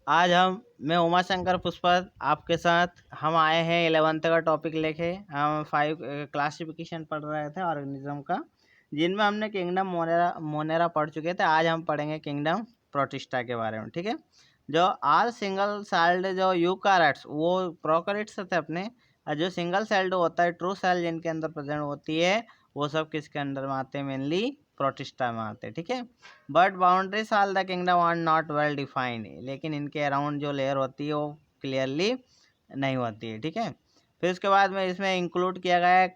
मैं उमाशंकर पुष्पत आपके साथ हम आए हैं 11th का टॉपिक लेके। हम 5 क्लासिफिकेशन पढ़ रहे थे ऑर्गेनिज्म का, जिनमें हमने किंगडम मोनेरा पढ़ चुके थे। आज हम पढ़ेंगे किंगडम प्रोटिस्टा के बारे में, ठीक है। जो आल सिंगल सेल्ड जो यूकारियोट्स वो प्रोकैरियोट्स थे अपने, और जो सिंगल सेल्ड होता है ट्रू सेल जिनके अंदर प्रेजेंट होती है वो सब किसके अंदर में आते हैं? मेनली प्रोटिस्टा में आते हैं, ठीक है। But boundaries all the kingdom are not well defined, लेकिन इनके अराउंड जो लेयर होती है वो क्लियरली नहीं होती है, ठीक है। फिर उसके बाद में इसमें इंक्लूड किया गया है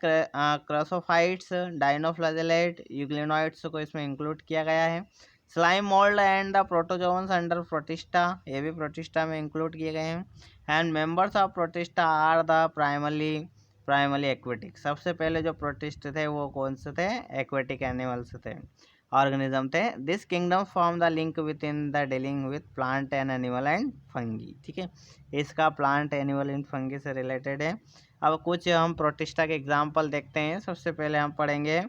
क्रसोफाइट्स, डाइनोफ्लैजेलेट, यूग्लिनोइड्स को इसमें इंक्लूड किया गया है। Slime mould and the protozoans under protista, ये भी प्रोटिस्टा में इंक्लूड किए गए हैं। And members of protista are the primarily aquatic. सबसे पहले जो प्रोटिस्ट थे वो कौन से थे? एक्वेटिक एनिमल्स थे, ऑर्गेनिज्म थे। This kingdom form the link with in the dealing with plant and animal and fungi, ठीक है। इसका प्लांट एनिमल एंड फंगी से रिलेटेड है। अब कुछ हम प्रोटिस्टा के एग्जांपल देखते हैं। सबसे पहले हम पढ़ेंगे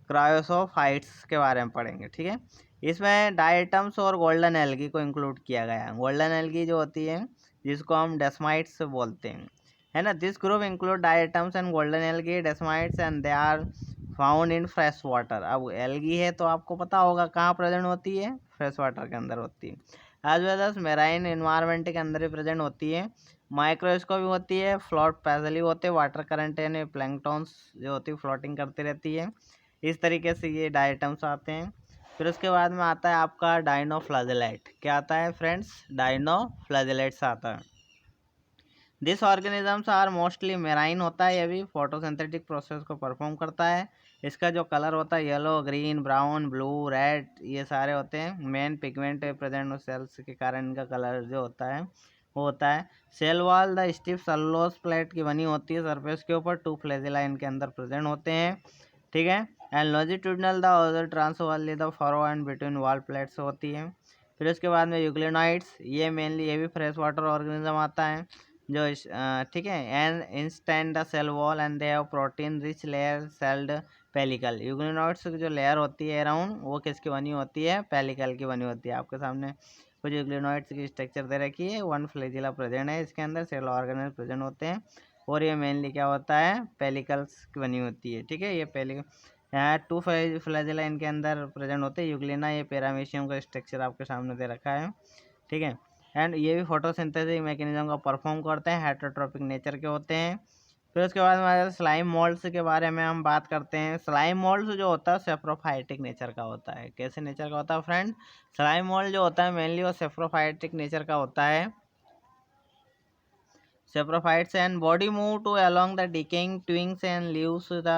क्रायोसोफाइट्स के बारे में पढ़ेंगे, ठीक है। इसमें डायटम्स और गोल्डन एल्गी को इंक्लूड किया गया है। गोल्डन एल्गी जो होती है जिसको हम डेस्माइट्स बोलते हैं, है ना। This group include diatoms and golden algae, desmids and they are found in fresh water. अब एल्गी है तो आपको पता होगा कहाँ प्रेजेंट होती है? फ्रेश वाटर के अंदर होती है। As well as marine environment के अंदर ही प्रेजेंट होती है। माइक्रोस्कोप भी होती है, फ्लोट पैजली होते हैं, वाटर करंट यानी प्लैंक्टन्स जो होती है फ्लोटिंग करती रहती है। इस तरीके से ये डायटम्स आते हैं। फिर उसके बाद में आता है आपका डाइनोफ्लैजेलेट। क्या आता है फ्रेंड्स? डाइनोफ्लैजेलेट्स आता है। This organisms are mostly marine होता है, ये भी फोटोसिंथेटिक प्रोसेस को परफॉर्म करता है। इसका जो कलर होता है yellow, green, brown, blue, red, ये सारे होते हैं। मेन पिगमेंट प्रेजेंट सेल्स के कारण इनका कलर जो होता है वो होता है। Cell wall the stiff cellulose plate की बनी होती है सरफेस के ऊपर। 2 फ्लैजेला इनके अंदर प्रेजेंट होते हैं, ठीक है। And longitudinal the other transversely the furrow and between wall plates होती है। फिर उसके बाद में यूग्लिनोइड्स, ये मेनली ये भी फ्रेश वाटर ऑर्गेनिज्म आता है जो ठीक है। And instant the cell wall and they have protein rich layer called pellicle. Euglenoids की जो लेयर होती है अराउंड वो किसकी बनी होती है? पेलिकल की बनी होती है। आपके सामने कुछ यूग्लिनोइड्स की स्ट्रक्चर दे रखी है। 1 फ्लैजिला प्रेजेंट है इसके अंदर, सेल ऑर्गेनल प्रेजेंट होते हैं, और ये मेनली क्या होता है? पेलिकल्स की बनी होती है, ठीक है। ये पेलिकल यहाँ 2 फ्लैजिला इनके अंदर प्रेजेंट होते हैं। यूग्लिना ये पैरामीशियम का स्ट्रक्चर आपके सामने दे रखा है, ठीक है। एंड ये भी फोटोसिंथेसिस मैकेनिज्म का परफॉर्म करते हैं, हेटेरोट्रोपिक नेचर के होते हैं। फिर उसके बाद हमारे स्लाइम मोल्ड्स के बारे में हम बात करते हैं। स्लाइम मोल्ड्स जो होता है सेप्रोफाइटिक नेचर का होता है। कैसे नेचर का होता है फ्रेंड? स्लाइम मोल्ड जो होता है मेनली वो सेप्रोफाइटिक नेचर का होता है। Saprophytes and body move to along the decaying twigs and leaves the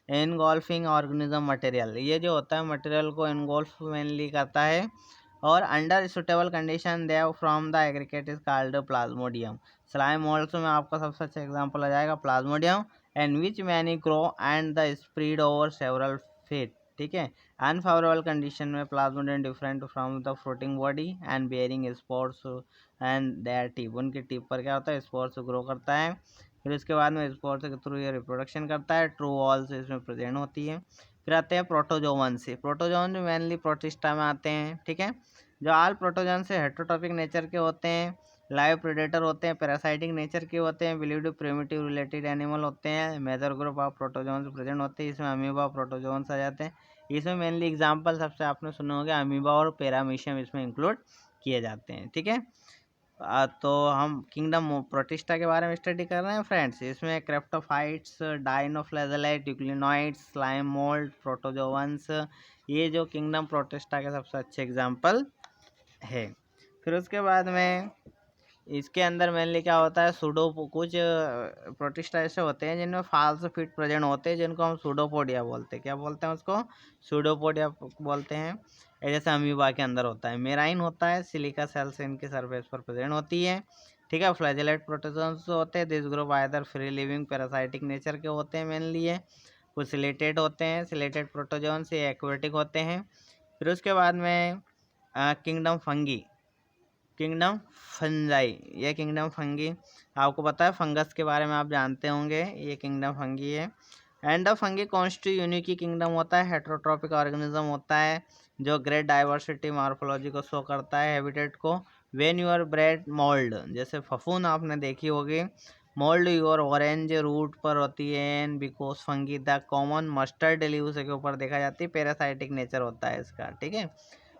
engulfing organism material। ये जो होता है मटेरियल को engulf मेनली करता है, और under suitable condition they from the aggregate is called plasmodium. Slime molds में आपका सबसे अच्छा एग्जांपल आ जाएगा plasmodium, and which many grow and the spread over several feet, ठीक है। अनफेवरेबल कंडीशन में plasmodium different from the floating body and bearing spores and their tip. उनके टिप पर क्या होता है? स्पोर्स ग्रो करता है। फिर उसके बाद में स्पोर्स के थ्रू ये रिप्रोडक्शन करता है। ट्रू वॉल्स इसमें प्रेजेंट होती है। फिर आते हैं प्रोटोजोवन से। प्रोटोजोवन मेनली प्रोटिस्टा में आते हैं, ठीक है। जो आल प्रोटोजोन से हेटेरोट्रोपिक नेचर के होते हैं, लाइव प्रेडेटर होते हैं, पैरासाइटिक नेचर के होते हैं, बिलीव्ड प्रिमिटिव रिलेटेड एनिमल होते हैं। Major group of protozoans present होते हैं, इसमें अमीबा प्रोटोजोन्स आ जाते हैं। इसमें मेनली एग्जांपल सबसे आपने सुने होंगे अमीबा और पैरामीशियम इसमें इंक्लूड किए जाते हैं, ठीक है। तो हम किंगडम प्रोटिस्टा के बारे में स्टडी कर रहे हैं फ्रेंड्स। इसमें क्रेप्टोफाइट्स, डाइनोफ्लैजेलेट, यूग्लिनोइड्स, स्लाइम मोल्ड, प्रोटोजोवंस, ये जो किंगडम प्रोटिस्टा के सबसे अच्छे एग्जांपल है। फिर उसके बाद में इसके अंदर मेनली क्या होता है? सूडो कुछ प्रोटिस्टा ऐसे होते हैं जिनमें फाल्स फिट प्रेजेंट होते हैं, जिनको हम सूडोपोडिया बोलते हैं। क्या बोलते हैं उसको? सूडोपोडिया बोलते हैं। जैसे अमीबा के अंदर होता है। मेराइन होता है, सिलिका सेल्स इनके सरफेस पर प्रेजेंट होती है, ठीक है। फ्लैजेलेट प्रोटोजोन्स होते हैं। This group either free living parasitic nature के होते हैं मेनली है। कुछ सिलेटेड होते हैं, सिलेटेड प्रोटोजोन्स ये एक्वेटिक होते हैं। फिर उसके बाद में किंगडम फंगी, किंगडम फंजाई, ये किंगडम फंगी आपको पता है फंगस के बारे में आप जानते होंगे, ये किंगडम फंगी है। And the fungi constitute unique kingdom होता है, हेट्रोट्रॉपिक ऑर्गेनिज्म होता है जो ग्रेट डाइवर्सिटी मॉर्फोलॉजी को शो करता है, हैबिटेट को। व्हेन यूर ब्रेड मोल्ड, जैसे फफूंद आपने देखी होगी, मोल्ड योर ऑरेंज रूट पर होती है, and because fungi the common mustard leaves के ऊपर देखा जाती है, पैरासाइटिक नेचर होता है इसका, ठीक है,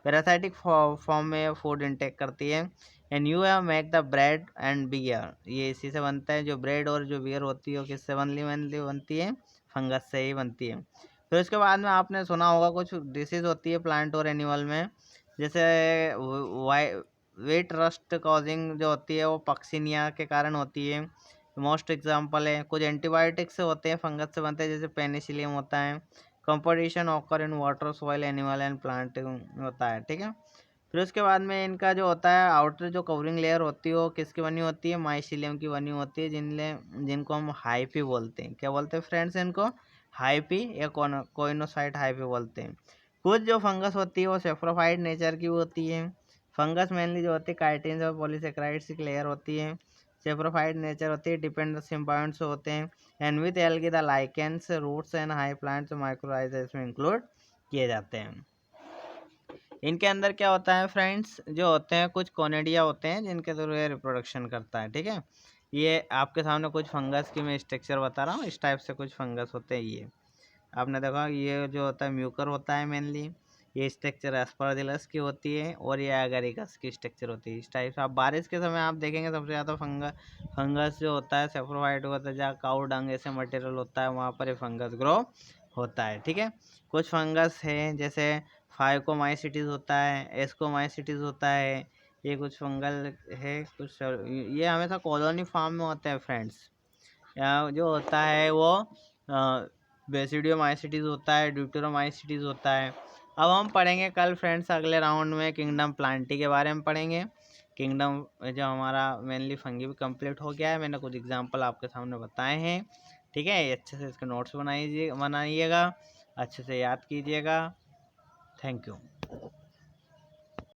पैरासाइटिक फॉर्म में फूड इंटेक करती है। And you have make the bread and beer, ये इसी से बनता है, जो ब्रेड और जो बियर होती है वो किससे बनती है, फंगस से ही बनती है। फिर उसके बाद में आपने सुना होगा कुछ डिसीज होती है प्लांट और एनिमल में, जैसे वेट रस्ट कॉजिंग जो होती है वो पक्सिनिया के कारण होती है, मोस्ट एग्जाम्पल है। कुछ एंटीबायोटिक्स से होते हैं, फंगस से बनते हैं, जैसे पेनिसिलियम होता है। Competition occur in water, soil, animal and plant होता है, ठीक है। फिर उसके बाद में इनका जो होता है आउटर जो कवरिंग लेयर होती है वो किसकी बनी होती है, माइसिलियम की बनी होती है, जिनको हम हाइफी बोलते हैं। क्या बोलते हैं फ्रेंड्स इनको, हाइफी या कोइनोसाइट हाइफी बोलते हैं। कुछ जो फंगस होती है वो सेफ्रोफाइट नेचर की होती है। फंगस मेनली जो होती है काइटिन्स और पॉलीसेक्राइड्स की लेयर होती है, सेफ्रोफाइट नेचर होती है, डिपेंडेंट सिम्बायोंट्स होते हैं। And with algae the lichens, roots and high plants mycorrhiza इसमें इंक्लूड किए जाते हैं। इनके अंदर क्या होता है फ्रेंड्स, जो होते हैं कुछ कोनेडिया होते हैं जिनके थ्रू ये रिप्रोडक्शन करता है, ठीक है। ये आपके सामने कुछ फंगस की मैं स्ट्रक्चर बता रहा हूँ, इस टाइप से कुछ फंगस होते हैं। ये आपने देखा, ये जो होता है म्यूकर होता है मेनली, ये स्ट्रक्चर एस्परजिलस की होती है, और ये एगरिकस की स्ट्रक्चर होती है। इस टाइप से आप बारिश के समय आप देखेंगे सबसे ज़्यादा फंगस जो होता है सेफ्रोफाइट होता है, जहाँ काऊ डंग ऐसे मटेरियल होता है वहाँ पर ये फंगस ग्रो होता है, ठीक है। कुछ फंगस है जैसे फाइकोमाइसिटीज होता है, एस्कोमाइसिटीज होता है, ये कुछ फंगल है कुछ, ये हमेशा कॉलोनी फार्म में होते हैं फ्रेंड्स। यहाँ जो होता है वो बेसिडियोमाइसिटीज होता है, ड्यूटेरोमाइसिटीज होता है। अब हम पढ़ेंगे कल फ्रेंड्स अगले राउंड में किंगडम प्लांटी के बारे में पढ़ेंगे। किंगडम जो हमारा मेनली फंगी भी कंप्लीट हो गया है, मैंने कुछ एग्जांपल आपके सामने बताए हैं, ठीक है। अच्छे से इसके नोट्स बनाइएगा, अच्छे से याद कीजिएगा। Thank you.